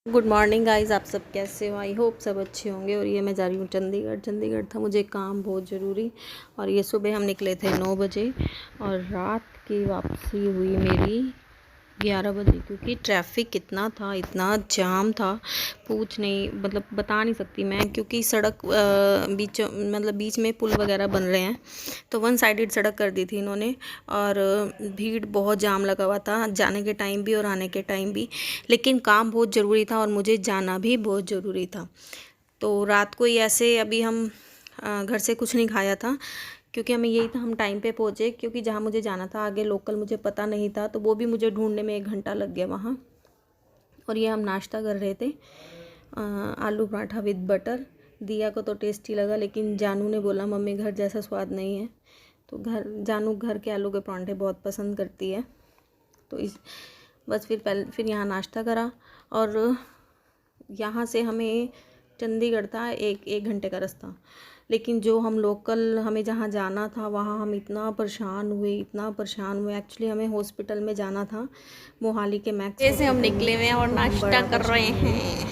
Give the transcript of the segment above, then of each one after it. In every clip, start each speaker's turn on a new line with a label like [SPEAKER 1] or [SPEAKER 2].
[SPEAKER 1] Good morning guys, आप सब कैसे हो? आई होप सब अच्छे होंगे। और ये मैं जा रही हूँ चंडीगढ़। चंडीगढ़ था मुझे काम बहुत ज़रूरी। और ये सुबह हम निकले थे 9 बजे और रात की वापसी हुई मेरी 11 बजे, क्योंकि ट्रैफिक कितना था, इतना जाम था, पूछ नहीं, मतलब बता नहीं सकती मैं। क्योंकि सड़क बीच में पुल वगैरह बन रहे हैं, तो वन साइडेड सड़क कर दी थी इन्होंने। और भीड़ बहुत, जाम लगा हुआ था जाने के टाइम भी और आने के टाइम भी। लेकिन काम बहुत ज़रूरी था और मुझे जाना भी बहुत ज़रूरी था। तो रात को ही ऐसे, अभी हम घर से कुछ नहीं खाया था, क्योंकि हमें यही था, हम टाइम पे पहुँचे। क्योंकि जहाँ मुझे जाना था आगे लोकल मुझे पता नहीं था, तो वो भी मुझे ढूंढने में 1 घंटा लग गया वहाँ। और ये हम नाश्ता कर रहे थे, आलू पराठा विद बटर। दिया को तो टेस्टी लगा, लेकिन जानू ने बोला मम्मी घर जैसा स्वाद नहीं है। तो जानू घर के आलू के पराठे बहुत पसंद करती है। तो बस फिर यहाँ नाश्ता करा। और यहाँ से हमें चंडीगढ़ था एक घंटे का रास्ता। लेकिन जो हम लोकल, हमें जहाँ जाना था वहाँ हम इतना परेशान हुए। एक्चुअली हमें हॉस्पिटल में जाना था, मोहाली के मैक्स जैसे हम निकले हुए हैं और नाश्ता कर रहे हैं।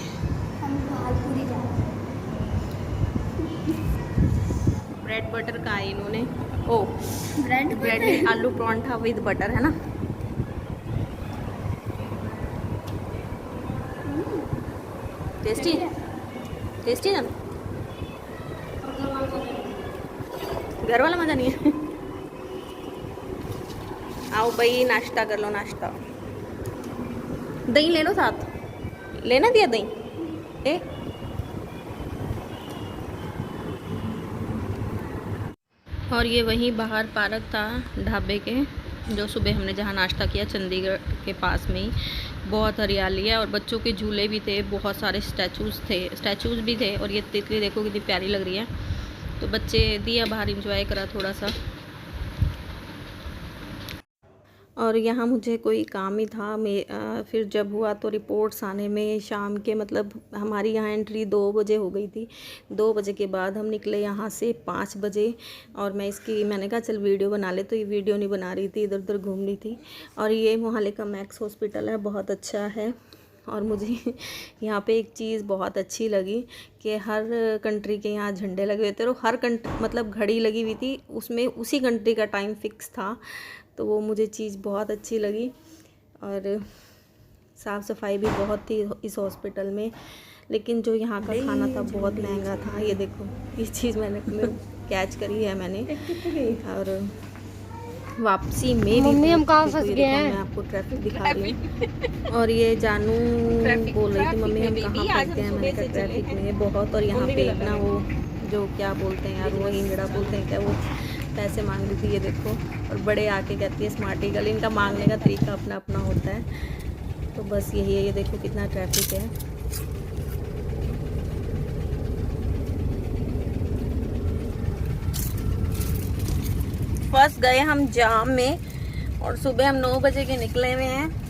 [SPEAKER 1] ब्रेड बटर का है इन्होंने। ओ, ब्रेड आलू पराठा विद बटर है ना। टेस्टी टेस्टी ना, घर वाला मज़ा नहीं है। आओ भाई नाश्ता कर लो, नाश्ता। दही ले लो साथ, लेना दिया दही ए। और ये वहीं बाहर पार्क था ढाबे के, जो सुबह हमने जहाँ नाश्ता किया, चंडीगढ़ के पास में ही। बहुत हरियाली है और बच्चों के झूले भी थे, बहुत सारे स्टैचूज़ भी थे। और ये तितली देखो कितनी प्यारी लग रही है। तो बच्चे दिया बाहर इंजॉय करा थोड़ा सा। और यहाँ मुझे कोई काम ही था। फिर जब हुआ तो रिपोर्ट्स आने में शाम के, मतलब हमारी यहाँ एंट्री 2 बजे हो गई थी। 2 बजे के बाद हम निकले यहाँ से 5 बजे। और मैंने कहा चल वीडियो बना ले, तो ये वीडियो नहीं बना रही थी, इधर उधर घूम रही थी। और ये मोहाली का मैक्स हॉस्पिटल है, बहुत अच्छा है। और मुझे यहाँ पे एक चीज़ बहुत अच्छी लगी कि हर कंट्री के यहाँ झंडे लगे हुए थे। और हर कंट्री, मतलब घड़ी लगी हुई थी, उसमें उसी कंट्री का टाइम फिक्स था। तो वो मुझे चीज़ बहुत अच्छी लगी। और साफ़ सफाई भी बहुत थी इस हॉस्पिटल में। लेकिन जो यहाँ का खाना था बहुत महंगा था। ये देखो, ये चीज़ मैंने कैच करी है मैंने। और वापसी में भी
[SPEAKER 2] मम्मी हम कहाँ फंस गए हैं?
[SPEAKER 1] मैं आपको ट्रैफिक दिखा रही हूँ। और ये जानू बोल रही थी मम्मी हम कहाँ फंस गए हैं। मैंने कहा ट्रैफिक में बहुत। और यहाँ पे ना वो जो क्या बोलते हैं यार, वो हिंगड़ा बोलते हैं क्या, वो पैसे मांग रही थी, ये देखो। और बड़े आके कहती है स्मार्टी गर्ल। इनका मांगने का तरीका अपना अपना होता है। तो बस यही है, ये देखो कितना ट्रैफिक है। फंस गए हम जाम में। और सुबह हम 9 बजे के निकले हुए हैं।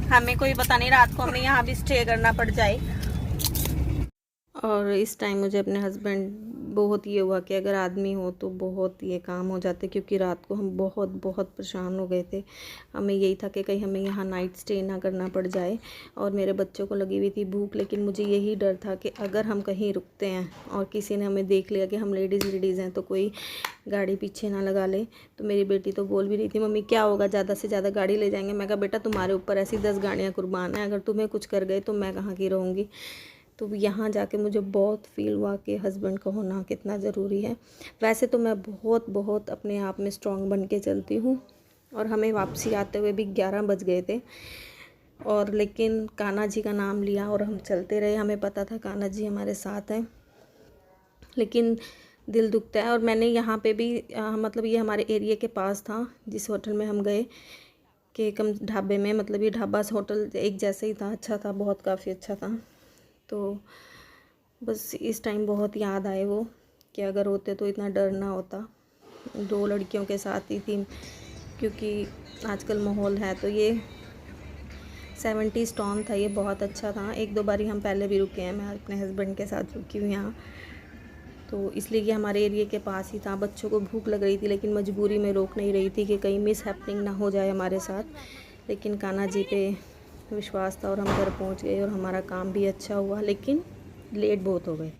[SPEAKER 1] हमें कोई पता नहीं, रात को हमें यहाँ भी स्टे करना पड़ जाए। और इस टाइम मुझे अपने हस्बैंड, बहुत ये हुआ कि अगर आदमी हो तो बहुत ये काम हो जाते, क्योंकि रात को हम बहुत बहुत परेशान हो गए थे। हमें यही था कि कहीं हमें यहाँ नाइट स्टे ना करना पड़ जाए। और मेरे बच्चों को लगी हुई थी भूख, लेकिन मुझे यही डर था कि अगर हम कहीं रुकते हैं और किसी ने हमें देख लिया कि हम लेडीज़ हैं, तो कोई गाड़ी पीछे ना लगा ले। तो मेरी बेटी तो बोल भी रही थी मम्मी क्या होगा, ज़्यादा से ज़्यादा गाड़ी ले जाएंगे। मैं कहा बेटा तुम्हारे ऊपर ऐसी 10 गाड़ियाँ कुर्बान हैं, अगर तुम्हें कुछ कर गए तो मैं कहाँ की रहूँगी। तो यहाँ जाके मुझे बहुत फ़ील हुआ कि हस्बैंड का होना कितना ज़रूरी है। वैसे तो मैं बहुत बहुत अपने आप में स्ट्रॉन्ग बन के चलती हूँ। और हमें वापसी आते हुए भी 11 बज गए थे। और लेकिन कान्हा जी का नाम लिया और हम चलते रहे। हमें पता था कान्हा जी हमारे साथ हैं, लेकिन दिल दुखता है। और मैंने यहाँ पे भी मतलब ये हमारे एरिया के पास था जिस होटल में हम गए, कि कम ढाबे में, मतलब ये ढाबा होटल एक जैसे ही था, अच्छा था, बहुत काफ़ी अच्छा था। तो बस इस टाइम बहुत याद आए वो, कि अगर होते तो इतना डर ना होता। 2 लड़कियों के साथ ही थी, क्योंकि आजकल माहौल है तो ये 70 स्टोन था ये, बहुत अच्छा था। एक दो बारी हम पहले भी रुके हैं, मैं अपने हस्बैंड के साथ रुकी हूँ यहाँ, तो इसलिए कि हमारे एरिया के पास ही था। बच्चों को भूख लग रही थी लेकिन मजबूरी में रोक नहीं रही थी कि कहीं मिस हैपनिंग ना हो जाए हमारे साथ। लेकिन कान्हा जी पे विश्वास था और हम घर पहुँच गए और हमारा काम भी अच्छा हुआ, लेकिन लेट बहुत हो गए।